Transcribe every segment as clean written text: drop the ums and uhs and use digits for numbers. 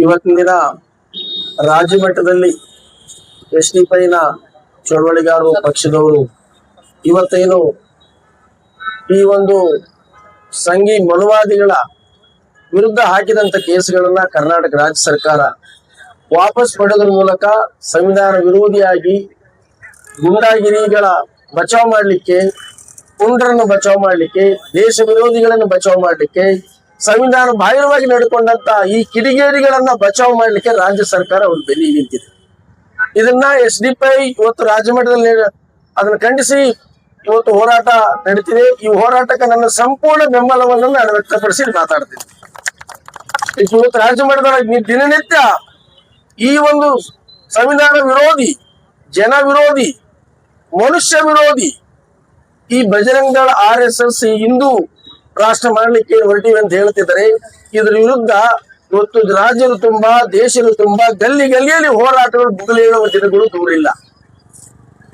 ಇವತ್ತಿನ ದಿನ ರಾಜ್ಯ ಮಟ್ಟದಲ್ಲಿ ಎಸ್ಡಿಪಿಐನ ಚಳವಳಿಗಾರರು ಪಕ್ಷದವರು ಇವತ್ತೇನು ಈ ಒಂದು ಸಂಘಿ ಮನುವಾದಿಗಳ ವಿರುದ್ಧ ಹಾಕಿದಂತ ಕೇಸುಗಳನ್ನ ಕರ್ನಾಟಕ ರಾಜ್ಯ ಸರ್ಕಾರ ವಾಪಸ್ ಪಡೆಯೋದ್ರ ಮೂಲಕ ಸಂವಿಧಾನ ವಿರೋಧಿಯಾಗಿ ಗುಂಡಾಗಿರಿಗಳ ಬಚಾವ್ ಮಾಡ್ಲಿಕ್ಕೆ, ಪುಂಡ್ರನ್ನು ಬಚಾವ್ ಮಾಡ್ಲಿಕ್ಕೆ, ದೇಶ ವಿರೋಧಿಗಳನ್ನು ಬಚಾವ್ ಮಾಡ್ಲಿಕ್ಕೆ, ಸಂವಿಧಾನ ಬಾಹಿರವಾಗಿ ನಡ್ಕೊಂಡಂತ ಈ ಕಿಡಿಗೇಡಿಗಳನ್ನ ಬಚಾವ್ ಮಾಡ್ಲಿಕ್ಕೆ ರಾಜ್ಯ ಸರ್ಕಾರ ಒಂದು ಬೆಲೆ ನಿಂತಿದೆ. ಇದನ್ನ ಎಸ್ಡಿಪಿಐ ಇವತ್ತು ರಾಜ್ಯ ಮಟ್ಟದಲ್ಲಿ ಅದನ್ನ ಖಂಡಿಸಿ ಇವತ್ತು ಹೋರಾಟ ನಡೀತಿದೆ. ಈ ಹೋರಾಟಕ್ಕೆ ನನ್ನ ಸಂಪೂರ್ಣ ಬೆಂಬಲವನ್ನು ನಾನು ವ್ಯಕ್ತಪಡಿಸಿ ಮಾತಾಡ್ತೀನಿ. ಇವತ್ತು ರಾಜ್ಯ ಮಟ್ಟದಲ್ಲಿ ದಿನನಿತ್ಯ ಈ ಒಂದು ಸಂವಿಧಾನ ವಿರೋಧಿ, ಜನ ವಿರೋಧಿ, ಮನುಷ್ಯ ವಿರೋಧಿ ಈ ಬಜರಂಗ ದಳ RSS ಹಿಂದೂ ರಾಷ್ಟ್ರ ಮಾಡ್ಲಿಕ್ಕೆ ಹೊರಟಿವೆ ಅಂತ ಹೇಳ್ತಿದ್ದಾರೆ. ಇದ್ರ ವಿರುದ್ಧ ಇವತ್ತು ರಾಜ್ಯದ ತುಂಬಾ, ದೇಶದ ತುಂಬಾ ಗಲ್ಲಿ ಗಲ್ಲಿಯಲ್ಲಿ ಹೋರಾಟಗಳು ಬುಗಲೇಳುವ ದಿನಗಳು ದೂರ ಇಲ್ಲ.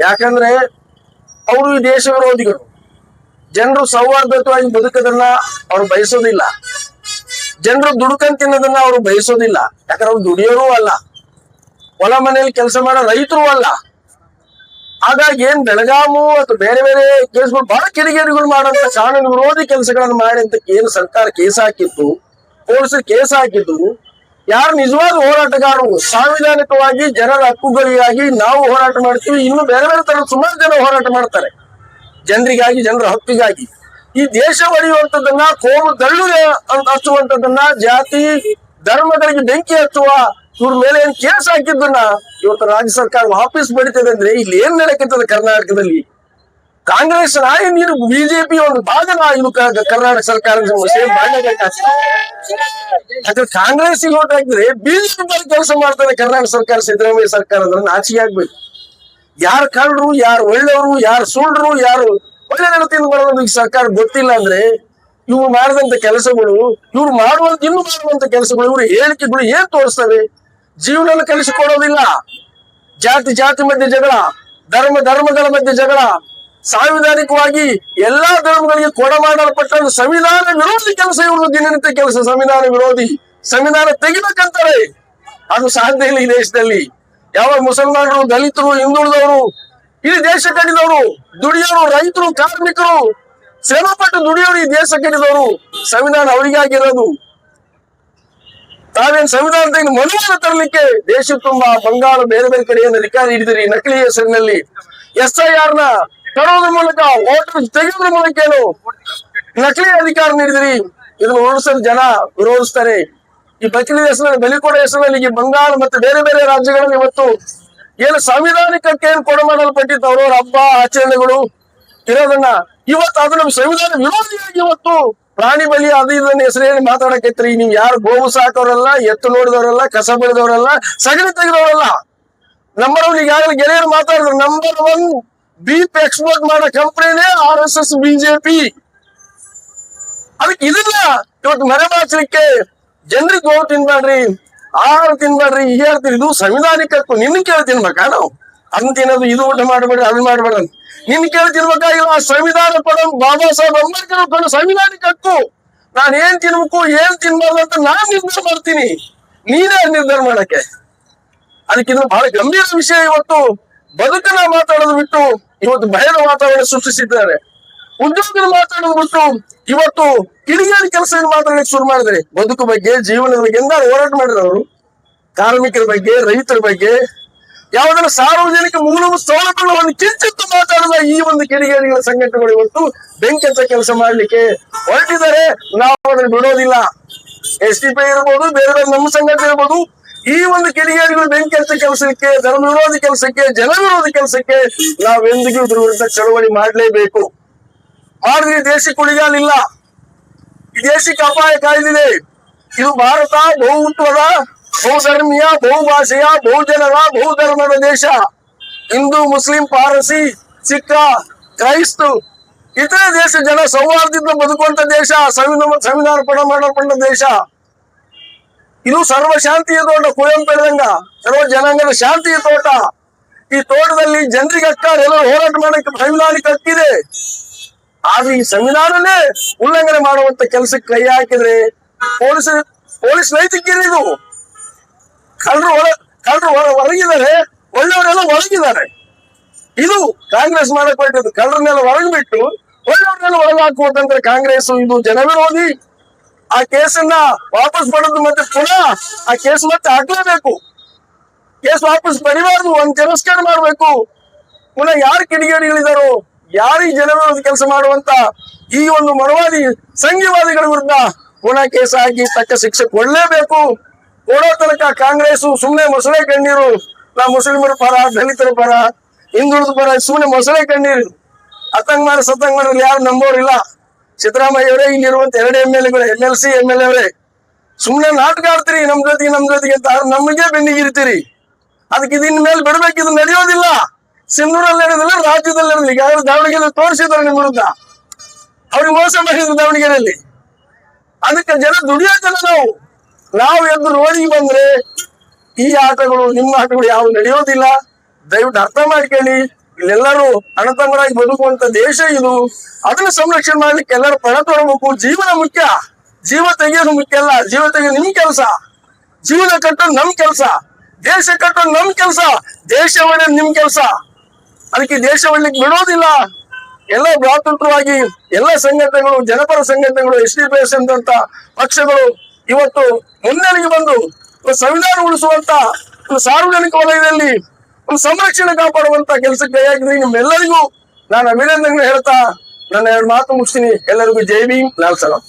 ಯಾಕಂದ್ರೆ ಅವರು ಈ ದೇಶ ವಿರೋಧಿಗಳು. ಜನರು ಸೌಹಾರ್ದಯುತವಾಗಿ ಬದುಕೋದನ್ನ ಅವ್ರು ಬಯಸೋದಿಲ್ಲ. ಜನರು ದುಡುಕನ್ ತಿನ್ನೋದನ್ನ ಅವ್ರು ಬಯಸೋದಿಲ್ಲ. ಯಾಕಂದ್ರೆ ಅವ್ರು ದುಡಿಯೋರು ಅಲ್ಲ, ಹೊಲ ಮನೆಯಲ್ಲಿ ಕೆಲಸ ಮಾಡೋ ರೈತರು ಅಲ್ಲ. ಹಾಗಾಗಿ ಏನ್ ಬೆಳಗಾಮು ಅಥವಾ ಬೇರೆ ಬೇರೆ ಕೇಸ್ಗಳು ಬಹಳ ಕಿಡಿಗೇಡಿಗಳು ಮಾಡೋಂಥ ಕಾನೂನು ವಿರೋಧಿ ಕೆಲಸಗಳನ್ನು ಮಾಡಿ ಅಂತ ಏನು ಸರ್ಕಾರ ಕೇಸ್ ಹಾಕಿತ್ತು, ಪೊಲೀಸರು ಕೇಸ್ ಹಾಕಿದ್ದು, ಯಾರು ನಿಜವಾದ ಹೋರಾಟಗಾರರು ಸಾಂವಿಧಾನಿಕವಾಗಿ ಜನರ ಹಕ್ಕುಗಳಿಗಾಗಿ ನಾವು ಹೋರಾಟ ಮಾಡ್ತೀವಿ, ಇನ್ನು ಬೇರೆ ಬೇರೆ ತರ ಸುಮಾರು ಜನ ಹೋರಾಟ ಮಾಡ್ತಾರೆ ಜನರಿಗಾಗಿ, ಜನರ ಹಕ್ಕಿಗಾಗಿ. ಈ ದೇಶ ಒಡೆಯುವಂಥದ್ದನ್ನ, ಕೋಮು ದಳ್ಳು ಹಚ್ಚುವಂಥದ್ದನ್ನ, ಜಾತಿ ಧರ್ಮಗಳಿಗೆ ಬೆಂಕಿ ಹಚ್ಚುವ ಇವ್ರ ಮೇಲೆ ಏನ್ ಕೇಸ್ ಹಾಕಿದ್ದನ್ನ ಇವತ್ತು ರಾಜ್ಯ ಸರ್ಕಾರ ವಾಪಸ್ ಪಡಿತದೆ ಅಂದ್ರೆ ಇಲ್ಲಿ ಏನ್ ನಡೆಯುತ್ತದೆ ಕರ್ನಾಟಕದಲ್ಲಿ? ಕಾಂಗ್ರೆಸ್ ನೀನು ಬಿಜೆಪಿ ಒಂದು ಭಾಗನ ಇನ್ನು ಕರ್ನಾಟಕ ಸರ್ಕಾರ ಯಾಕಂದ್ರೆ ಕಾಂಗ್ರೆಸ್ ಓಟ್ ಹಾಕಿದ್ರೆ ಬಿಜೆಪಿ ಕೆಲಸ ಮಾಡ್ತಾರೆ ಕರ್ನಾಟಕ ಸರ್ಕಾರ, ಸಿದ್ದರಾಮಯ್ಯ ಸರ್ಕಾರ ಅಂದ್ರೆ ನಾಚಿಕೆ ಆಗ್ಬೇಕು. ಯಾರು ಕಳ್ಳರು, ಯಾರು ಒಳ್ಳೆಯವರು, ಯಾರು ಸುಳ್ಳು, ಯಾರು ಒಳ್ಳೆ ನಡತೆಯನ್ನು ಬರೋದು ಈ ಸರ್ಕಾರ ಗೊತ್ತಿಲ್ಲ ಅಂದ್ರೆ ಇವ್ರು ಮಾಡಿದಂತ ಕೆಲಸಗಳು, ಇವ್ರು ಇನ್ನು ಮಾಡುವಂತ ಕೆಲಸಗಳು, ಇವ್ರ ಹೇಳಿಕೆಗಳು ಏನ್ ತೋರಿಸ್ತವೆ? ಜೀವನ ಕಲಿಸಿಕೊಡೋದಿಲ್ಲ. ಜಾತಿ ಮಧ್ಯೆ ಜಗಳ, ಧರ್ಮಗಳ ಮಧ್ಯೆ ಜಗಳ, ಸಾಂವಿಧಾನಿಕವಾಗಿ ಎಲ್ಲಾ ಧರ್ಮಗಳಿಗೆ ಕೊಡಮಾಡಲ್ಪಟ್ಟ ಸಂವಿಧಾನ ವಿರೋಧಿ ಕೆಲಸ ಇವ್ರದ್ದು ದಿನನಿತ್ಯ ಕೆಲಸ. ಸಂವಿಧಾನ ವಿರೋಧಿ, ಸಂವಿಧಾನ ತೆಗಿಬೇಕಂತಾರೆ. ಅದು ಸಾಧ್ಯ ಇಲ್ಲ ಈ ದೇಶದಲ್ಲಿ. ಯಾವ ಮುಸಲ್ಮಾನರು, ದಲಿತರು, ಹಿಂದುಳಿದವರು, ಇಡೀ ದೇಶ ಕಟ್ಟಿದವರು, ದುಡಿಯೋರು, ರೈತರು, ಕಾರ್ಮಿಕರು, ಶ್ರಮಪಟ್ಟು ದುಡಿಯೋರು ಈ ದೇಶ ಕಟ್ಟಿದವರು. ಸಂವಿಧಾನ ಅವರಿಗಾಗಿರೋದು. ತಾವೇನ್ ಸಂವಿಧಾನ ಮನುವಾದ ತರಲಿಕ್ಕೆ ದೇಶ ತುಂಬಾ ಬಂಗಾಳ ಬೇರೆ ಬೇರೆ ಕಡೆಯನ್ನು ಅಧಿಕಾರ ಹಿಡಿದಿರಿ. ನಕಲಿ ಹೆಸರಿನಲ್ಲಿ SIR ನ ತರೋದ್ರ ಮೂಲಕ, ವೋಟರ್ ತೆಗೆಯೋದ್ರ ಮೂಲಕ ಏನು ನಕಲಿ ಅಧಿಕಾರ ನೀಡಿದಿರಿ. ಇದನ್ನು ಉಳಿಸಲು ಜನ ವಿರೋಧಿಸ್ತಾರೆ. ಈ ಬಕೀಲ ಹೆಸರಲ್ಲಿ, ಬಲಿಕೊಡ ಹೆಸರಲ್ಲಿ ಈ ಬಂಗಾಳ ಮತ್ತು ಬೇರೆ ಬೇರೆ ರಾಜ್ಯಗಳಲ್ಲಿ ಇವತ್ತು ಏನು ಸಾಂವಿಧಾನಿಕಕ್ಕೆ ಏನು ಕೊಡಮಾಡಲ್ಪಟ್ಟಿತ್ತು ಅವರವರ ಹಬ್ಬ ಆಚರಣೆಗಳು ಇರೋದನ್ನ ಇವತ್ತು ಅದನ್ನ ಸಂವಿಧಾನ ವಿರೋಧಿಯಾಗಿ ಇವತ್ತು ಪ್ರಾಣಿ ಬಲಿ ಅದು ಇದನ್ನ ಹೆಸರೇನು ಮಾತಾಡಕೈತ್ರಿ. ನೀವು ಯಾರು ಗೋವು ಸಾಕೋರಲ್ಲ, ಎತ್ತು ನೋಡಿದವರಲ್ಲ, ಕಸ ಬೆಳೆದವರಲ್ಲ, ಸಗಣಿ ತೆಗೆದವರಲ್ಲ. ನಮ್ಮವ್ರು ಈಗಾಗಲೇ ಗೆಳೆಯರು ಮಾತಾಡಿದ್ರು. ನಂಬರ್ 1 ಬೀಫ್ ಎಕ್ಸ್ಪೋರ್ಟ್ ಮಾಡೋ ಕಂಪನಿನೇ RSS ಬಿಜೆಪಿ. ಅದಕ್ಕೆ ಇದನ್ನ ಇವತ್ತು ಮರೆಮಾಚಲಿಕ್ಕೆ ಜನರಿಗೆ ಗೋವು ತಿನ್ಬೇಡ್ರಿ, ಆಹಾರ ತಿನ್ಬೇಡ್ರಿ, ಈ ಹೇಳ್ತೀರಿ. ಇದು ಸಂವಿಧಾನಿಕಕ್ಕೂ ನಿನ್ನ ಕೇಳಿ ತಿನ್ಬೇಕಾ? ನಾವು ಅದನ್ನ ತಿನ್ನೋದು, ಇದು ಊಟ ಮಾಡ್ಬೇಡ್ರಿ, ಅದನ್ನ ಮಾಡ್ಬೇಡ, ನಿನ್ ಕೇಳಿ ತಿನ್ಬೇಕಾಗಿಲ್ಲ. ಸಂವಿಧಾನ ಕೊಡೋ ಬಾಬಾ ಸಾಹೇಬ್ ಅಂಬೇಡ್ಕರ್ ಕೊಡೋ ಸಂವಿಧಾನಿಕ ಹಕ್ಕು. ನಾನು ಏನ್ ತಿನ್ಬೇಕು, ಏನ್ ತಿನ್ಬಾರ್ದು ಅಂತ ನಾನ್ ನಿರ್ಧಾರ ಮಾಡ್ತೀನಿ, ನೀನೇ ನಿರ್ಧಾರ ಮಾಡಕ್ಕೆ. ಅದಕ್ಕಿಂತ ಬಹಳ ಗಂಭೀರ ವಿಷಯ. ಇವತ್ತು ಬದುಕನ್ನ ಮಾತಾಡೋದು ಬಿಟ್ಟು ಇವತ್ತು ಭಯದ ವಾತಾವರಣ ಸೃಷ್ಟಿಸಿದ್ದಾರೆ. ಉದ್ಯೋಗದ ಮಾತಾಡೋದು ಬಿಟ್ಟು ಇವತ್ತು ಕಿಡಿಗೇಡಿ ಕೆಲಸ ಮಾತಾಡಲಿಕ್ಕೆ ಶುರು ಮಾಡಿದ್ರೆ. ಬದುಕು ಬಗ್ಗೆ, ಜೀವನದ ಬಗ್ಗೆ ಎಂದಾರು ಹೋರಾಟ ಮಾಡಿದವರು, ಕಾರ್ಮಿಕರ ಬಗ್ಗೆ, ರೈತರ ಬಗ್ಗೆ, ಯಾವುದನ್ನ ಸಾರ್ವಜನಿಕ ಮೂಲಭೂತ ಸೌಲಭ್ಯಗಳನ್ನು ಕಿಂಚಿತ್ತು ಮಾತಾಡಿದ ಈ ಒಂದು ಕಿಡಿಗೇಡಿಗಳ ಸಂಘಟನೆಗಳು ಇವತ್ತು ಬೆಂಕಿ ಹಚ್ಚ ಕೆಲಸ ಮಾಡ್ಲಿಕ್ಕೆ ಹೊರಟಿದ್ದಾರೆ. ನಾವು ಅದನ್ನು ಬಿಡೋದಿಲ್ಲ. SDPI ಇರ್ಬೋದು, ಬೇರೆ ಬೇರೆ ನಮ್ಮ ಸಂಘಟನೆ ಇರ್ಬೋದು. ಈ ಒಂದು ಕಿಡಿಗೇಡಿಗಳು ಬೆಂಕಿ ಹಚ್ಚ ಕೆಲಸಕ್ಕೆ, ಧರ್ಮ ವಿರೋಧಿ ಕೆಲಸಕ್ಕೆ, ಜನ ವಿರೋಧಿ ಕೆಲಸಕ್ಕೆ ನಾವೆಂದಿಗೂ ಇದ್ರ ವಿರುದ್ಧ ಚಳವಳಿ ಮಾಡ್ಲೇಬೇಕು. ಮಾಡಿದ್ರೆ ದೇಶಕ್ಕೆ ಉಳಿಗಾಲಿಲ್ಲ, ಈ ದೇಶಕ್ಕೆ ಅಪಾಯ ಕಾಯ್ದಿದೆ. ಇದು ಭಾರತ ಬಹುತ್ವದ, ಬಹುಧರ್ಮೀಯ, ಬಹುಭಾಷೆಯ, ಬಹುಜನರ, ಬಹುಧರ್ಮದ ದೇಶ. ಹಿಂದೂ, ಮುಸ್ಲಿಂ, ಪಾರಸಿ, ಸಿಖ, ಕ್ರೈಸ್ತ ಇತರೆ ದೇಶ ಜನ ಸೌಹಾರ್ದದಿಂದ ಬದುಕುವಂತ ದೇಶ. ಸಂವಿಧಾನ ಮಾಡಲ್ಪಟ್ಟ ದೇಶ ಇದು. ಸರ್ವ ಶಾಂತಿಯ ತೋಟ, ಕುವೆಂಪು ಹೇಳಿದಂಗ ಸರ್ವ ಜನಾಂಗದ ಶಾಂತಿಯ ತೋಟ. ಈ ತೋಟದಲ್ಲಿ ಜನರಿಗೆ ಹಕ್ಕಾರೆ ಎಲ್ಲರೂ ಹೋರಾಟ ಮಾಡಕ್ಕೆ ಸಂವಿಧಾನಿಕ ಹಕ್ಕಿದೆ. ಆದ್ರೆ ಈ ಸಂವಿಧಾನನೇ ಉಲ್ಲಂಘನೆ ಮಾಡುವಂತ ಕೆಲಸಕ್ಕೆ ಕೈ ಹಾಕಿದ್ರೆ ಪೊಲೀಸ್ ನೈತಿಕ ಇದು. ಕಳ್ಳರು ಹೊರಗಿದ್ದಾರೆ, ಒಳ್ಳೆಯವರೆಲ್ಲ ಒಳಗಿದ್ದಾರೆ. ಇದು ಕಾಂಗ್ರೆಸ್ ಮಾಡಕ್ ಹೊರಟಿದ್ದು. ಕಳ್ಳರನ್ನೆಲ್ಲ ಹೊರಗೆ ಬಿಟ್ಟು ಒಳ್ಳೆಯವ್ರನ್ನೆಲ್ಲ ಒಳಗೆ ಹಾಕುವಂತಂದ್ರೆ ಕಾಂಗ್ರೆಸ್ ಇದು ಜನವಿರೋಧಿ. ಆ ಕೇಸನ್ನ ವಾಪಸ್ ಪಡೆದು ಮತ್ತೆ ಪುನಃ ಆ ಕೇಸ್ ಮತ್ತೆ ಹಾಕ್ಲೇಬೇಕು. ಕೇಸ್ ವಾಪಸ್ ಪಡಿಬಾರ್ದು, ಒಂದ್ ತಿರಸ್ಕಾರ ಮಾಡ್ಬೇಕು. ಪುನಃ ಯಾರು ಕಿಡಿಗೇಡಿಗಳಿದಾರೋ, ಯಾರು ಈ ಜನವಿರೋಧಿ ಕೆಲಸ ಮಾಡುವಂತ ಈ ಒಂದು ಮನವಾದಿ ಸಂಘಿವಾದಿಗಳ ವಿರುದ್ಧ ಪುನಃ ಕೇಸ್ ಹಾಕಿ ತಕ್ಕ ಶಿಕ್ಷೆ ಕೊಡ್ಲೇಬೇಕು. ಕೊಡೋ ತನಕ ಕಾಂಗ್ರೆಸ್ ಸುಮ್ಮನೆ ಮೊಸಳೆ ಕಣ್ಣೀರು, ನಾ ಮುಸ್ಲಿಮರ ಪರ, ದಲಿತರ ಪರ, ಹಿಂದುಳಿದ ಪರ ಸುಮ್ಮನೆ ಮೊಸಳೆ ಕಣ್ಣೀರು. ಅತಂಗ್ ಮಾಡಿ ಸತಂಗ್ ಮಾಡಿದ್ರೆ ಯಾರು ನಂಬೋರಿಲ್ಲ. ಸಿದ್ದರಾಮಯ್ಯ ಅವರೇ ಇಲ್ಲಿರುವಂತ 2 MLA MLC MLA ಅವರೇ ಸುಮ್ಮನೆ ನಾಟಕ ಆಡ್ತೀರಿ, ನಮ್ ಜೊತೆಗೆ ಅಂತ ನಮಗೆ ಬೆನ್ನಿಗಿರ್ತೀರಿ. ಅದಕ್ಕೆ ಇದಿನ ಮೇಲೆ ಬಿಡ್ಬೇಕು, ಇದು ನಡೆಯೋದಿಲ್ಲ. ಸಿಂಧೂರಲ್ಲಿ ನಡೆಯೋದಿಲ್ಲ, ರಾಜ್ಯದಲ್ಲಿ ನಡೆದಿಲ್ಲ. ಈಗ ದಾವಣಗೆರೆ ತೋರಿಸಿದ್ರು ನಿಮ್ಮ ವಿರುದ್ಧ, ಅವ್ರಿಗೆ ಮೋಸ ಮಾಡಿದ್ರು ದಾವಣಗೆರೆಯಲ್ಲಿ. ಅದಕ್ಕೆ ಜನ ದುಡಿಯೋ ಜನ ನಾವು ಎದ್ದು ರೋಡಿಗೆ ಬಂದ್ರೆ ಈ ಆಟಗಳು, ನಿಮ್ಮ ಆಟಗಳು ಯಾವ ನಡೆಯೋದಿಲ್ಲ. ದಯವಿಟ್ಟು ಅರ್ಥ ಮಾಡ್ಕೊಳ್ಳಿ. ಇಲ್ಲೆಲ್ಲರೂ ಅಣ್ಣತಮ್ಮರಾಗಿ ಬದುಕುವಂತ ದೇಶ ಇದು. ಅದನ್ನ ಸಂರಕ್ಷಣೆ ಮಾಡ್ಲಿಕ್ಕೆ ಎಲ್ಲರೂ ಪಣ ತೊಡಬೇಕು. ಜೀವನ ಮುಖ್ಯ, ಜೀವ ತೆಗೆಯೋದು ಮುಖ್ಯ ಅಲ್ಲ. ಜೀವ ತೆಗೆಯೋದು ನಿಮ್ ಕೆಲಸ, ಜೀವನ ಕಟ್ಟೋದು ನಮ್ ಕೆಲಸ, ದೇಶ ಕಟ್ಟೋದು ನಮ್ ಕೆಲಸ, ದೇಶ ಒಳ್ಳೆದು ನಿಮ್ ಕೆಲಸ. ಅದಕ್ಕೆ ದೇಶ ಒಳ್ಳಿಕ್ ಬಿಡೋದಿಲ್ಲ. ಎಲ್ಲ ಭ್ರಾತೃತ್ವವಾಗಿ ಎಲ್ಲ ಸಂಘಟನೆಗಳು, ಜನಪರ ಸಂಘಟನೆಗಳು, SDPS ಅಂತ ಪಕ್ಷಗಳು ಇವತ್ತು ಮುನ್ನೆಲೆಗೆ ಬಂದು ಸಂವಿಧಾನ ಉಳಿಸುವಂತ ಸಾರ್ವಜನಿಕ ವಲಯದಲ್ಲಿ ಒಂದು ಸಂರಕ್ಷಣೆ ಕಾಪಾಡುವಂತ ಕೆಲಸಕ್ಕೆ ಕೈಯಾಗಿದ್ರೆ ನಿಮ್ಮೆಲ್ಲರಿಗೂ ನಾನು ಅಭಿನಂದನೆ ಹೇಳ್ತಾ ನನ್ನ 2 ಮಾತು ಮುಗಿಸ್ತೀನಿ. ಎಲ್ಲರಿಗೂ ಜೈ ಭೀಮ್, ಲಾಲ್ ಸಲಾಂ.